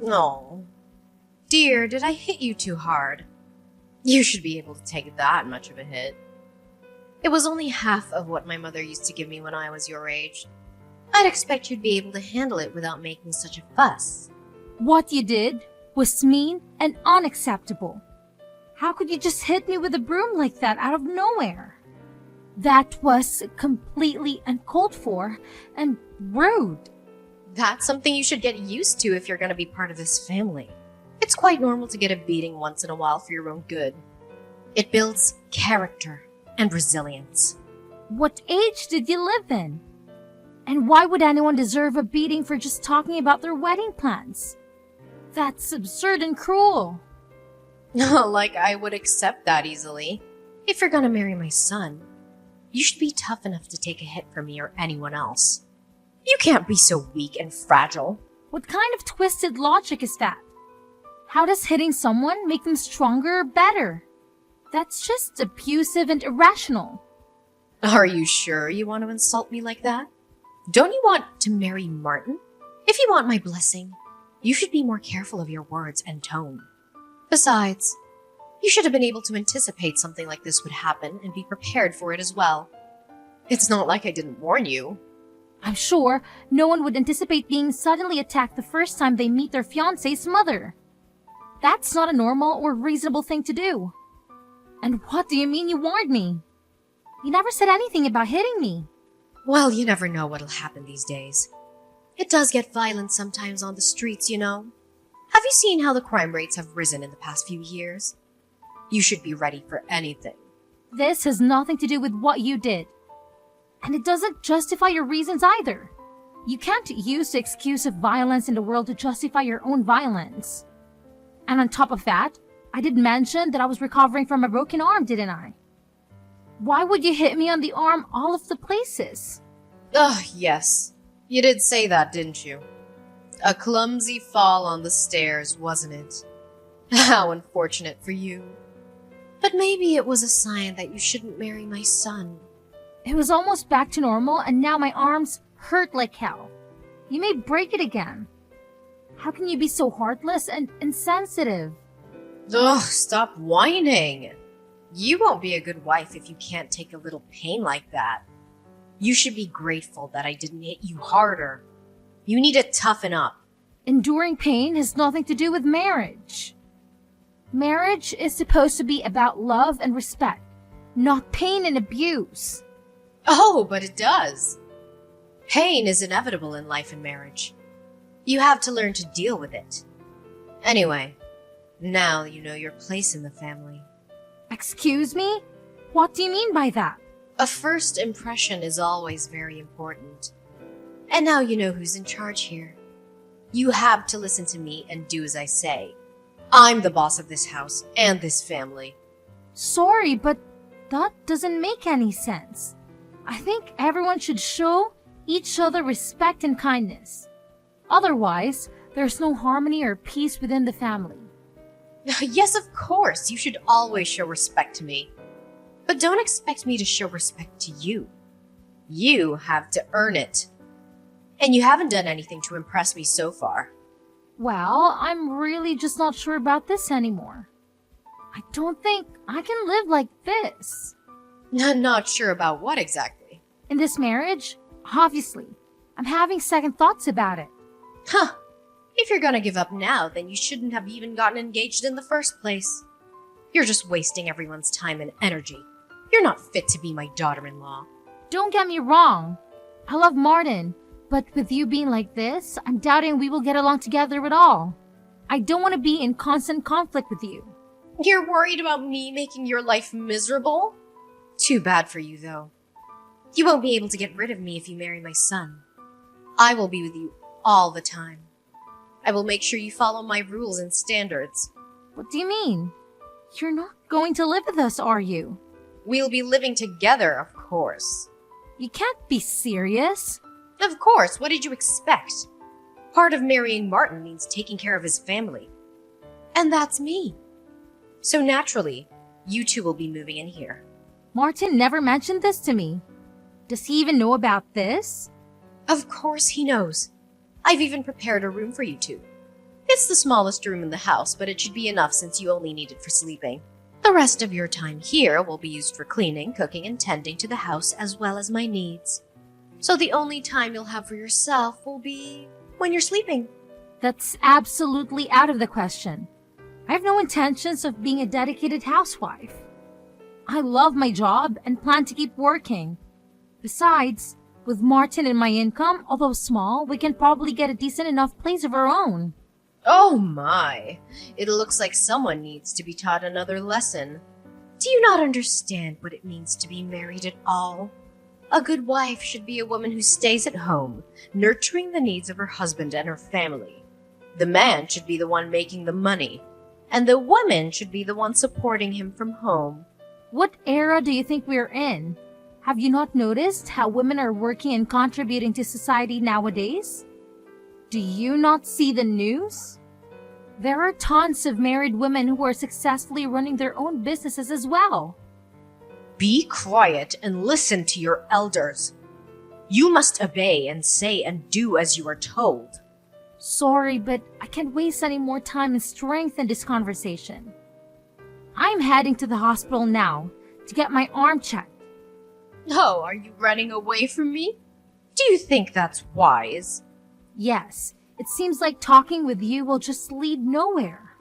Oh, dear, did I hit you too hard? You should be able to take that much of a hit. It was only half of what my mother used to give me when I was your age. I'd expect you'd be able to handle it without making such a fuss. What you did was mean and unacceptable. How could you just hit me with a broom like that out of nowhere? That was completely uncalled for and rude. That's something you should get used to if you're going to be part of this family. It's quite normal to get a beating once in a while for your own good. It builds character and resilience. What age did you live in? And why would anyone deserve a beating for just talking about their wedding plans? That's absurd and cruel. Like I would accept that easily. If you're going to marry my son, you should be tough enough to take a hit for me or anyone else. You can't be so weak and fragile. What kind of twisted logic is that? How does hitting someone make them stronger or better? That's just abusive and irrational. Are you sure you want to insult me like that? Don't you want to marry Martin? If you want my blessing, you should be more careful of your words and tone. Besides, you should have been able to anticipate something like this would happen and be prepared for it as well. It's not like I didn't warn you. I'm sure no one would anticipate being suddenly attacked the first time they meet their fiancé's mother. That's not a normal or reasonable thing to do. And what do you mean you warned me? You never said anything about hitting me. Well, you never know what'll happen these days. It does get violent sometimes on the streets, you know. Have you seen how the crime rates have risen in the past few years? You should be ready for anything. This has nothing to do with what you did. And it doesn't justify your reasons either. You can't use the excuse of violence in the world to justify your own violence. And on top of that, I did mention that I was recovering from a broken arm, didn't I? Why would you hit me on the arm all of the places? Yes. You did say that, didn't you? A clumsy fall on the stairs, wasn't it? How unfortunate for you. But maybe it was a sign that you shouldn't marry my son. It was almost back to normal, and now my arms hurt like hell. You may break it again. How can you be so heartless and insensitive? Stop whining. You won't be a good wife if you can't take a little pain like that. You should be grateful that I didn't hit you harder. You need to toughen up. Enduring pain has nothing to do with marriage. Marriage is supposed to be about love and respect, not pain and abuse. Oh, but it does. Pain is inevitable in life and marriage. You have to learn to deal with it. Anyway, now you know your place in the family. Excuse me? What do you mean by that? A first impression is always very important. And now you know who's in charge here. You have to listen to me and do as I say. I'm the boss of this house and this family. Sorry, but that doesn't make any sense. I think everyone should show each other respect and kindness. Otherwise, there's no harmony or peace within the family. Yes, of course, you should always show respect to me. But don't expect me to show respect to you. You have to earn it. And you haven't done anything to impress me so far. Well, I'm really just not sure about this anymore. I don't think I can live like this. Not sure about what exactly. In this marriage, obviously, I'm having second thoughts about it. Huh. If you're gonna give up now, then you shouldn't have even gotten engaged in the first place. You're just wasting everyone's time and energy. You're not fit to be my daughter-in-law. Don't get me wrong. I love Martin, but with you being like this, I'm doubting we will get along together at all. I don't want to be in constant conflict with you. You're worried about me making your life miserable? Too bad for you, though. You won't be able to get rid of me if you marry my son. I will be with you all the time. I will make sure you follow my rules and standards. What do you mean? You're not going to live with us, are you? We'll be living together, of course. You can't be serious. Of course, what did you expect? Part of marrying Martin means taking care of his family. And that's me. So naturally, you two will be moving in here. Martin never mentioned this to me. Does he even know about this? Of course he knows. I've even prepared a room for you two. It's the smallest room in the house, but it should be enough since you only need it for sleeping. The rest of your time here will be used for cleaning, cooking, and tending to the house as well as my needs. So the only time you'll have for yourself will be when you're sleeping. That's absolutely out of the question. I have no intentions of being a dedicated housewife. I love my job and plan to keep working. Besides, with Martin and my income, although small, we can probably get a decent enough place of our own. Oh my, it looks like someone needs to be taught another lesson. Do you not understand what it means to be married at all? A good wife should be a woman who stays at home, nurturing the needs of her husband and her family. The man should be the one making the money, and the woman should be the one supporting him from home. What era do you think we're in? Have you not noticed how women are working and contributing to society nowadays? Do you not see the news? There are tons of married women who are successfully running their own businesses as well. Be quiet and listen to your elders. You must obey and say and do as you are told. Sorry, but I can't waste any more time and strength in this conversation. I'm heading to the hospital now to get my arm checked. Oh, are you running away from me? Do you think that's wise? Yes, it seems like talking with you will just lead nowhere.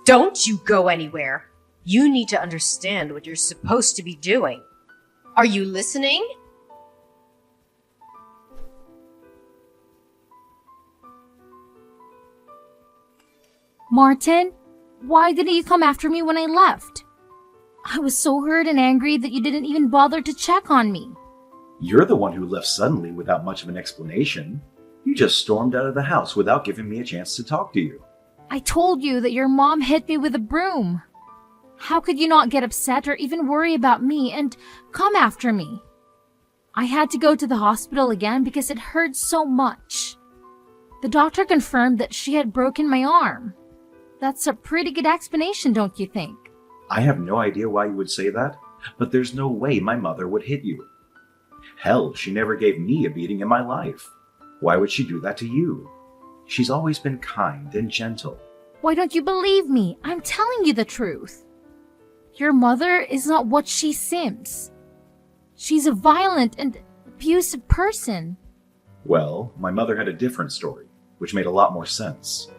Don't you go anywhere. You need to understand what you're supposed to be doing. Are you listening? Martin, why didn't you come after me when I left? I was so hurt and angry that you didn't even bother to check on me. You're the one who left suddenly without much of an explanation. You just stormed out of the house without giving me a chance to talk to you. I told you that your mom hit me with a broom. How could you not get upset or even worry about me and come after me? I had to go to the hospital again because it hurt so much. The doctor confirmed that she had broken my arm. That's a pretty good explanation, don't you think? I have no idea why you would say that, but there's no way my mother would hit you. Hell, she never gave me a beating in my life. Why would she do that to you? She's always been kind and gentle. Why don't you believe me? I'm telling you the truth. Your mother is not what she seems. She's a violent and abusive person. Well, my mother had a different story, which made a lot more sense.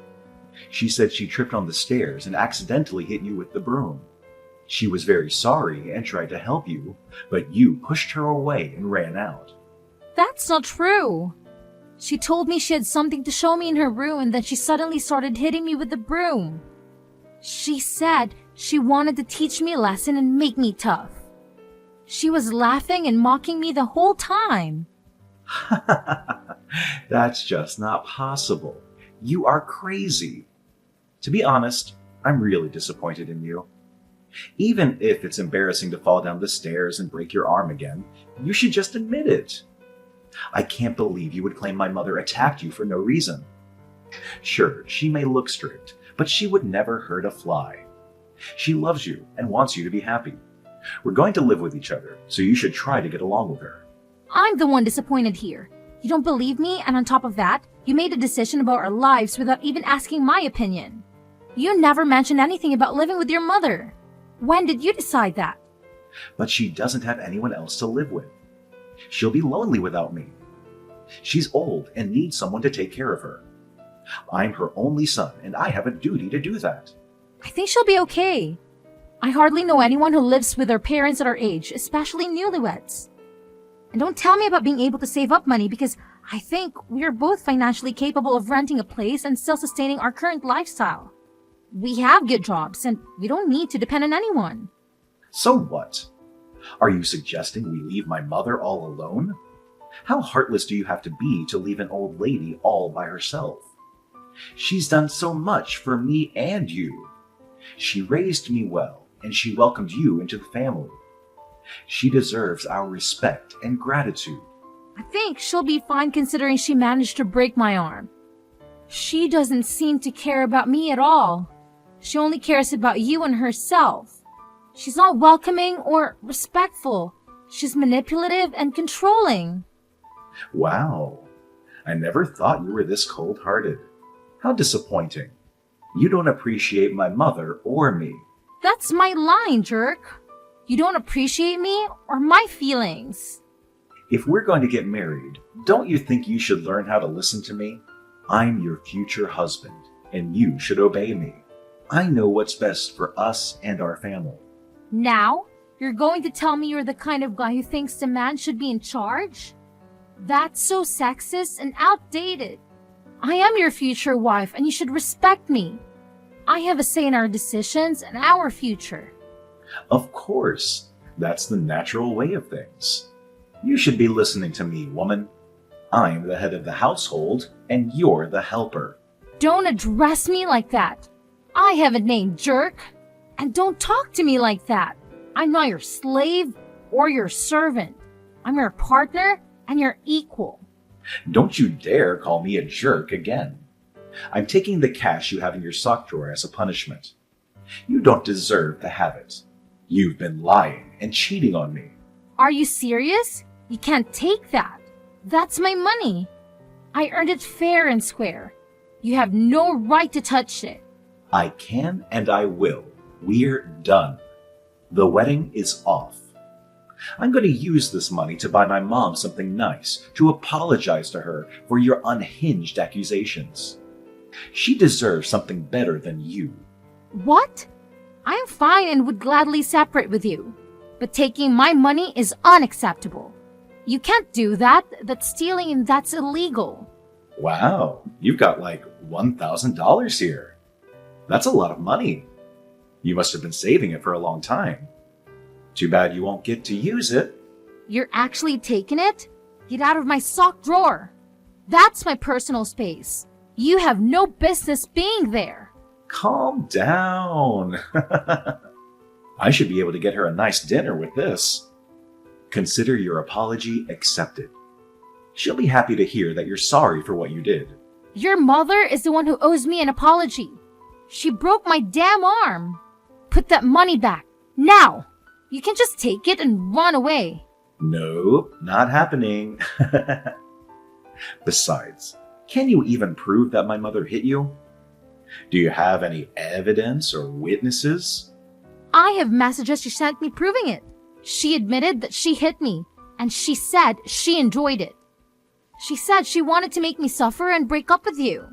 She said she tripped on the stairs and accidentally hit you with the broom. She was very sorry and tried to help you, but you pushed her away and ran out. That's not true. She told me she had something to show me in her room and then she suddenly started hitting me with the broom. She said she wanted to teach me a lesson and make me tough. She was laughing and mocking me the whole time. That's just not possible. You are crazy. To be honest, I'm really disappointed in you. Even if it's embarrassing to fall down the stairs and break your arm again, you should just admit it. I can't believe you would claim my mother attacked you for no reason. Sure, she may look strict, but she would never hurt a fly. She loves you and wants you to be happy. We're going to live with each other, so you should try to get along with her. I'm the one disappointed here. You don't believe me, and on top of that, you made a decision about our lives without even asking my opinion. You never mentioned anything about living with your mother. When did you decide that? But she doesn't have anyone else to live with. She'll be lonely without me. She's old and needs someone to take care of her. I'm her only son, and I have a duty to do that. I think she'll be okay. I hardly know anyone who lives with their parents at our age, especially newlyweds. And don't tell me about being able to save up money because I think we are both financially capable of renting a place and still sustaining our current lifestyle. We have good jobs and we don't need to depend on anyone. So what? Are you suggesting we leave my mother all alone? How heartless do you have to be to leave an old lady all by herself? She's done so much for me and you. She raised me well, and she welcomed you into the family. She deserves our respect and gratitude. I think she'll be fine considering she managed to break my arm. She doesn't seem to care about me at all. She only cares about you and herself. She's not welcoming or respectful. She's manipulative and controlling. Wow, I never thought you were this cold-hearted. How disappointing. You don't appreciate my mother or me. That's my line, jerk. You don't appreciate me or my feelings. If we're going to get married, don't you think you should learn how to listen to me? I'm your future husband, and you should obey me. I know what's best for us and our family. Now, you're going to tell me you're the kind of guy who thinks the man should be in charge? That's so sexist and outdated. I am your future wife, and you should respect me. I have a say in our decisions and our future. Of course, that's the natural way of things. You should be listening to me, woman. I'm the head of the household, and you're the helper. Don't address me like that. I have a name, jerk. And don't talk to me like that. I'm not your slave or your servant. I'm your partner and your equal. Don't you dare call me a jerk again. I'm taking the cash you have in your sock drawer as a punishment. You don't deserve to have it. You've been lying and cheating on me. Are you serious? You can't take that. That's my money. I earned it fair and square. You have no right to touch it. I can and I will. We're done. The wedding is off. I'm going to use this money to buy my mom something nice, to apologize to her for your unhinged accusations. She deserves something better than you. What? I'm fine and would gladly separate with you. But taking my money is unacceptable. You can't do that. That's stealing and that's illegal. Wow, you've got like $1,000 here. That's a lot of money. You must have been saving it for a long time. Too bad you won't get to use it. You're actually taking it? Get out of my sock drawer. That's my personal space. You have no business being there. Calm down. I should be able to get her a nice dinner with this. Consider your apology accepted. She'll be happy to hear that you're sorry for what you did. Your mother is the one who owes me an apology. She broke my damn arm. Put that money back, now! You can just take it and run away. Nope, not happening. Besides, can you even prove that my mother hit you? Do you have any evidence or witnesses? I have messages she sent me proving it. She admitted that she hit me, and she said she enjoyed it. She said she wanted to make me suffer and break up with you.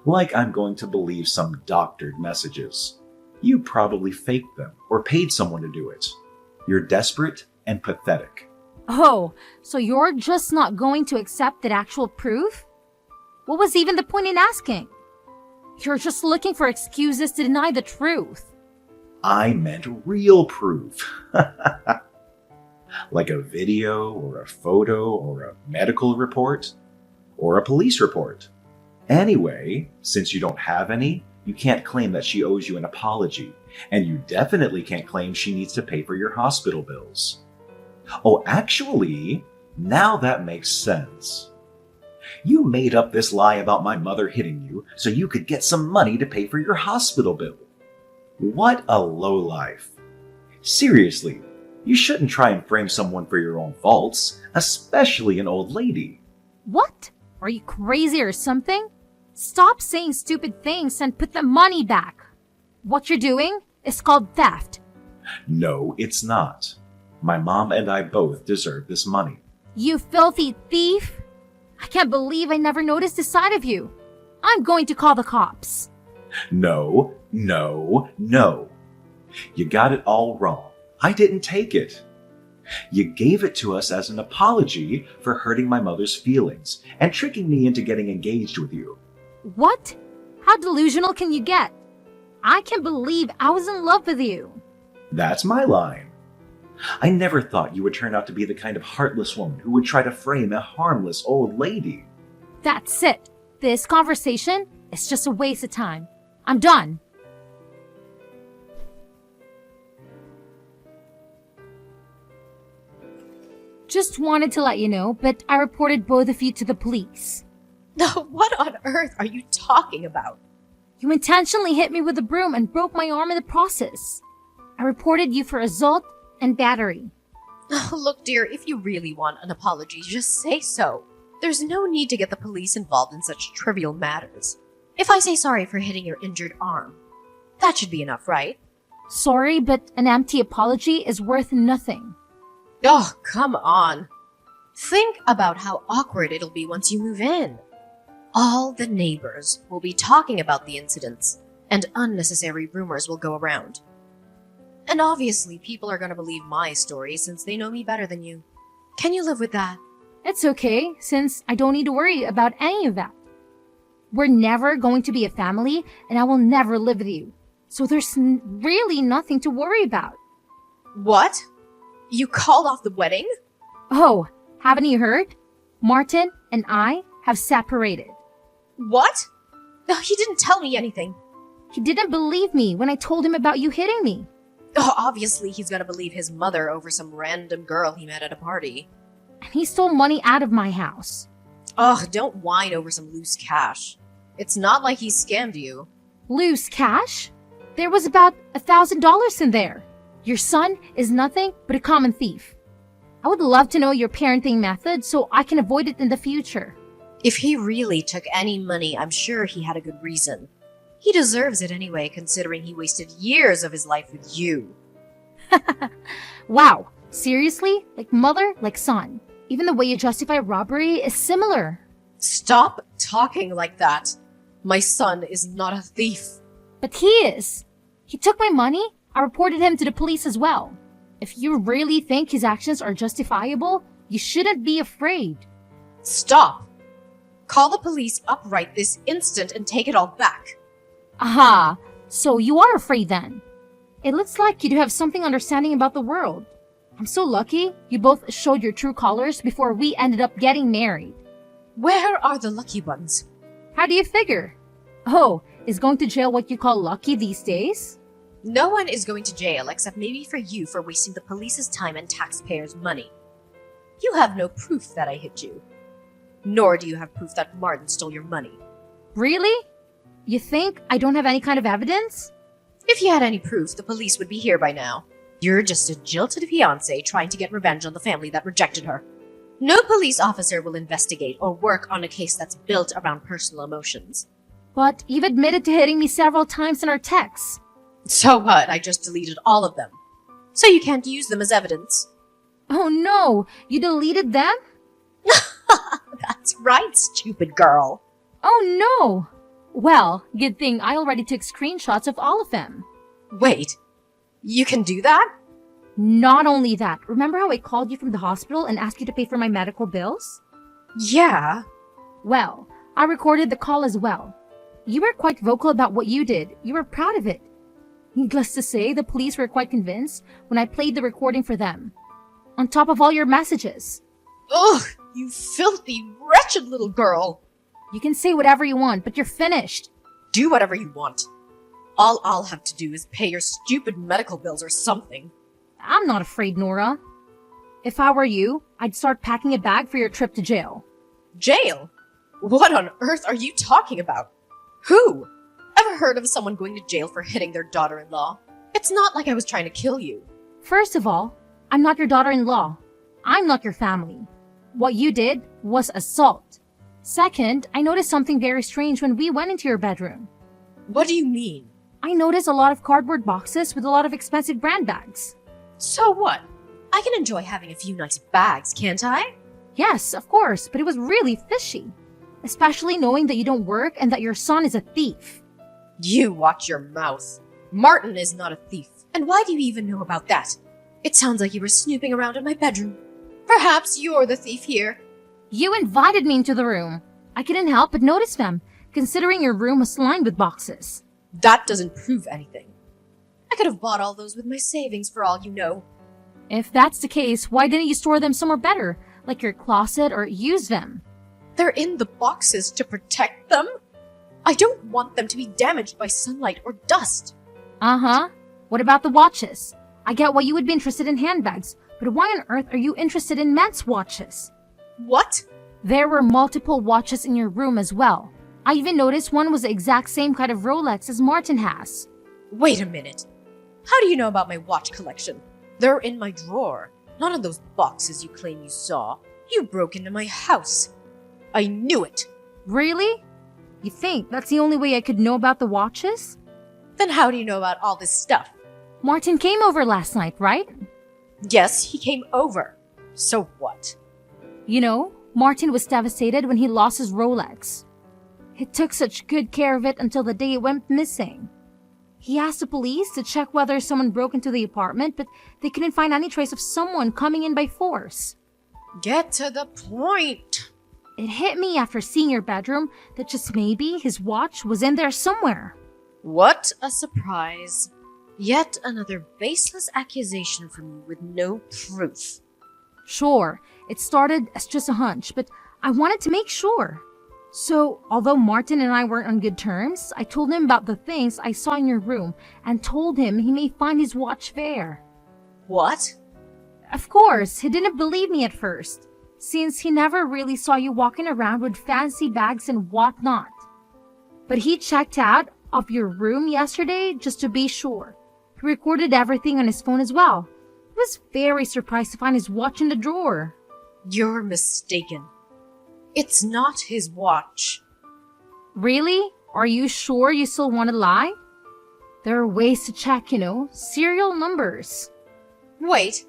Like I'm going to believe some doctored messages. You probably faked them or paid someone to do it. You're desperate and pathetic. Oh, so you're just not going to accept that actual proof? What was even the point in asking? You're just looking for excuses to deny the truth. I meant real proof. Like a video or a photo or a medical report or a police report. Anyway, since you don't have any, you can't claim that she owes you an apology, and you definitely can't claim she needs to pay for your hospital bills. Oh, actually, now that makes sense. You made up this lie about my mother hitting you so you could get some money to pay for your hospital bill. What a lowlife. Seriously, you shouldn't try and frame someone for your own faults, especially an old lady. What? Are you crazy or something? Stop saying stupid things and put the money back. What you're doing is called theft. No, it's not. My mom and I both deserve this money. You filthy thief! I can't believe I never noticed this side of you. I'm going to call the cops. No, no, no. You got it all wrong. I didn't take it. You gave it to us as an apology for hurting my mother's feelings and tricking me into getting engaged with you. What? How delusional can you get? I can't believe I was in love with you. That's my line. I never thought you would turn out to be the kind of heartless woman who would try to frame a harmless old lady. That's it. This conversation is just a waste of time. I'm done. Just wanted to let you know, but I reported both of you to the police. What on earth are you talking about? You intentionally hit me with a broom and broke my arm in the process. I reported you for assault and battery. Look, dear, if you really want an apology, just say so. There's no need to get the police involved in such trivial matters. If I say sorry for hitting your injured arm, that should be enough, right? Sorry, but an empty apology is worth nothing. Oh, come on. Think about how awkward it'll be once you move in. All the neighbors will be talking about the incidents, and unnecessary rumors will go around. And obviously, people are going to believe my story since they know me better than you. Can you live with that? It's okay, since I don't need to worry about any of that. We're never going to be a family, and I will never live with you. So there's really nothing to worry about. What? You called off the wedding? Oh, haven't you heard? Martin and I have separated. What? Oh, he didn't tell me anything. He didn't believe me when I told him about you hitting me. Oh, obviously he's gonna believe his mother over some random girl he met at a party. And he stole money out of my house. Ugh, don't whine over some loose cash. It's not like he scammed you. Loose cash? There was about $1,000 in there. Your son is nothing but a common thief. I would love to know your parenting method so I can avoid it in the future. If he really took any money, I'm sure he had a good reason. He deserves it anyway, considering he wasted years of his life with you. Wow, seriously? Like mother, like son. Even the way you justify robbery is similar. Stop talking like that. My son is not a thief. But he is. He took my money. I reported him to the police as well. If you really think his actions are justifiable, you shouldn't be afraid. Stop. Call the police up right this instant and take it all back. Aha, so you are afraid then. It looks like you do have something understanding about the world. I'm so lucky you both showed your true colors before we ended up getting married. Where are the lucky ones? How do you figure? Oh, is going to jail what you call lucky these days? No one is going to jail except maybe for you for wasting the police's time and taxpayers' money. You have no proof that I hit you. Nor do you have proof that Martin stole your money. Really? You think I don't have any kind of evidence? If you had any proof, the police would be here by now. You're just a jilted fiancé trying to get revenge on the family that rejected her. No police officer will investigate or work on a case that's built around personal emotions. But you've admitted to hitting me several times in our texts. So what? I just deleted all of them. So you can't use them as evidence. Oh no, you deleted them? That's right, stupid girl. Oh no! Well, good thing I already took screenshots of all of them. Wait, you can do that? Not only that, remember how I called you from the hospital and asked you to pay for my medical bills? Yeah. Well, I recorded the call as well. You were quite vocal about what you did. You were proud of it. Needless to say, the police were quite convinced when I played the recording for them. On top of all your messages. Ugh, you filthy, wretched little girl. You can say whatever you want, but you're finished. Do whatever you want. All I'll have to do is pay your stupid medical bills or something. I'm not afraid, Nora. If I were you, I'd start packing a bag for your trip to jail. Jail? What on earth are you talking about? Who? Ever heard of someone going to jail for hitting their daughter-in-law? It's not like I was trying to kill you. First of all, I'm not your daughter-in-law. I'm not your family. What you did was assault. Second, I noticed something very strange when we went into your bedroom. What do you mean? I noticed a lot of cardboard boxes with a lot of expensive brand bags. So what? I can enjoy having a few nice bags, can't I? Yes, of course, but it was really fishy. Especially knowing that you don't work and that your son is a thief. You watch your mouth. Martin is not a thief. And why do you even know about that? It sounds like you were snooping around in my bedroom. Perhaps you're the thief here. You invited me into the room. I couldn't help but notice them, considering your room was lined with boxes. That doesn't prove anything. I could have bought all those with my savings for all you know. If that's the case, why didn't you store them somewhere better, like your closet, or use them? They're in the boxes to protect them. I don't want them to be damaged by sunlight or dust. Uh-huh. What about the watches? I get why you would be interested in handbags, but why on earth are you interested in men's watches? What? There were multiple watches in your room as well. I even noticed one was the exact same kind of Rolex as Martin has. Wait a minute. How do you know about my watch collection? They're in my drawer, not in those boxes you claim you saw. You broke into my house. I knew it. Really? You think that's the only way I could know about the watches? Then how do you know about all this stuff? Martin came over last night, right? Yes, he came over. So what? You know, Martin was devastated when he lost his Rolex. He took such good care of it until the day it went missing. He asked the police to check whether someone broke into the apartment, but they couldn't find any trace of someone coming in by force. Get to the point. It hit me after seeing your bedroom that just maybe his watch was in there somewhere. What a surprise. Yet another baseless accusation from you with no proof. Sure, it started as just a hunch, but I wanted to make sure. So, although Martin and I weren't on good terms, I told him about the things I saw in your room and told him he may find his watch there. What? Of course, he didn't believe me at first, since he never really saw you walking around with fancy bags and whatnot. But he checked out of your room yesterday just to be sure. He recorded everything on his phone as well. I was very surprised to find his watch in the drawer. You're mistaken. It's not his watch. Really? Are you sure you still want to lie? There are ways to check, serial numbers. Wait.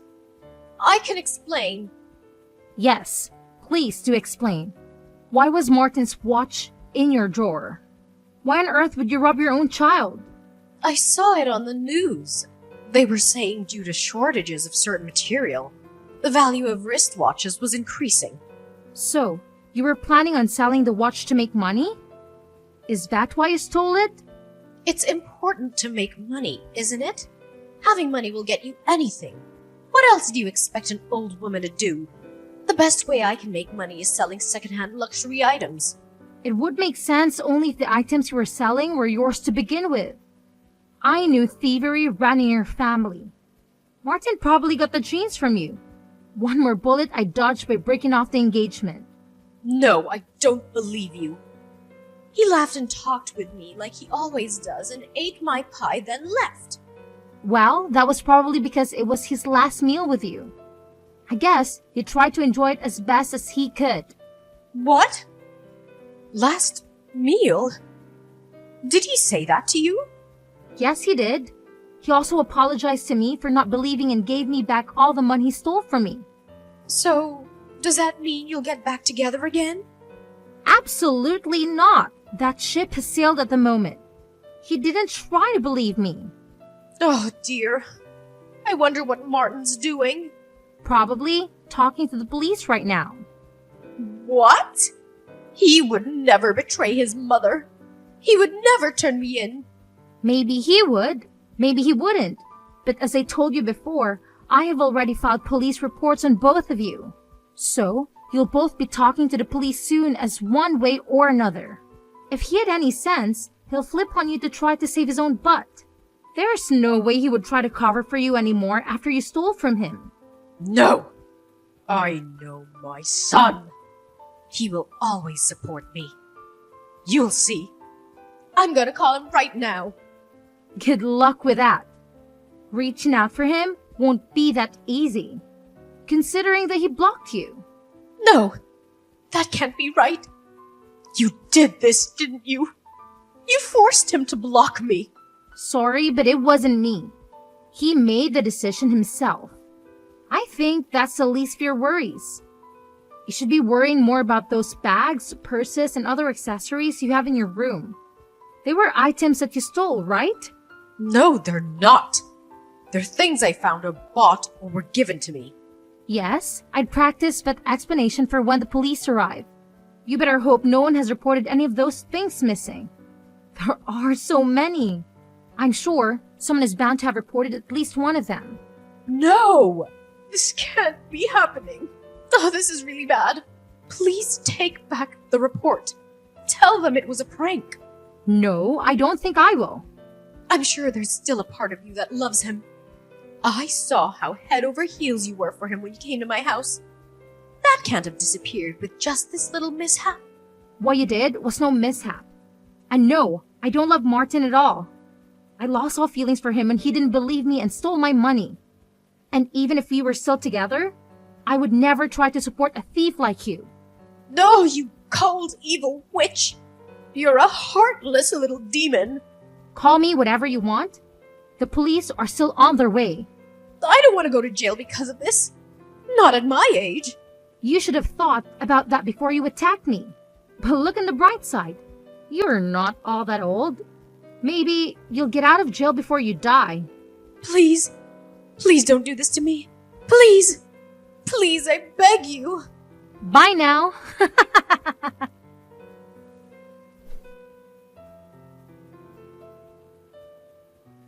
I can explain. Yes, please do explain. Why was Martin's watch in your drawer? Why on earth would you rob your own child? I saw it on the news. They were saying due to shortages of certain material, the value of wristwatches was increasing. So, you were planning on selling the watch to make money? Is that why you stole it? It's important to make money, isn't it? Having money will get you anything. What else do you expect an old woman to do? The best way I can make money is selling secondhand luxury items. It would make sense only if the items you were selling were yours to begin with. I knew thievery ran in your family. Martin probably got the genes from you. One more bullet I dodged by breaking off the engagement. No, I don't believe you. He laughed and talked with me like he always does and ate my pie, then left. Well, that was probably because it was his last meal with you. I guess he tried to enjoy it as best as he could. What? Last meal? Did he say that to you? Yes, he did. He also apologized to me for not believing and gave me back all the money he stole from me. So, does that mean you'll get back together again? Absolutely not. That ship has sailed at the moment. He didn't try to believe me. Oh dear. I wonder what Martin's doing. Probably talking to the police right now. What? He would never betray his mother. He would never turn me in. Maybe he would. Maybe he wouldn't. But as I told you before, I have already filed police reports on both of you. So, you'll both be talking to the police soon as one way or another. If he had any sense, he'll flip on you to try to save his own butt. There's no way he would try to cover for you anymore after you stole from him. No! I know my son. He will always support me. You'll see. I'm gonna call him right now. Good luck with that. Reaching out for him won't be that easy, considering that he blocked you. No, that can't be right. You did this, didn't you? You forced him to block me. Sorry, but it wasn't me. He made the decision himself. I think that's the least of your worries. You should be worrying more about those bags, purses, and other accessories you have in your room. They were items that you stole, right? No, they're not. They're things I found or bought or were given to me. Yes, I'd practice that explanation for when the police arrive. You better hope no one has reported any of those things missing. There are so many. I'm sure someone is bound to have reported at least one of them. No! This can't be happening. Oh, this is really bad. Please take back the report. Tell them it was a prank. No, I don't think I will. I'm sure there's still a part of you that loves him. I saw how head over heels you were for him when you came to my house. That can't have disappeared with just this little mishap. What you did was no mishap. And no, I don't love Martin at all. I lost all feelings for him when he didn't believe me and stole my money. And even if we were still together, I would never try to support a thief like you. No, you cold, evil witch! You're a heartless little demon. Call me whatever you want. The police are still on their way. I don't want to go to jail because of this. Not at my age. You should have thought about that before you attacked me. But look on the bright side. You're not all that old. Maybe you'll get out of jail before you die. Please. Please don't do this to me. Please. Please, I beg you. Bye now.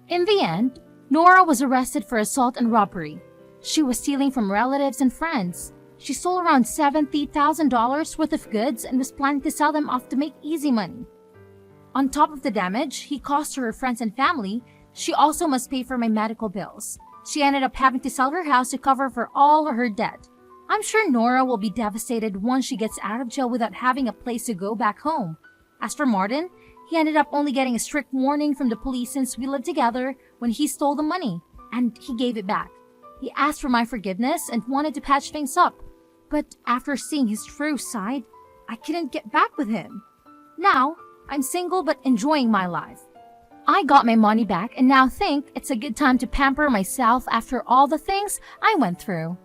In the end, Nora was arrested for assault and robbery. She was stealing from relatives and friends. She stole around $70,000 worth of goods and was planning to sell them off to make easy money. On top of the damage he caused to her friends and family, she also must pay for my medical bills. She ended up having to sell her house to cover for all her debt. I'm sure Nora will be devastated once she gets out of jail without having a place to go back home. As for Martin, he ended up only getting a strict warning from the police since we lived together when he stole the money, and he gave it back. He asked for my forgiveness and wanted to patch things up, but after seeing his true side, I couldn't get back with him. Now, I'm single but enjoying my life. I got my money back and now think it's a good time to pamper myself after all the things I went through.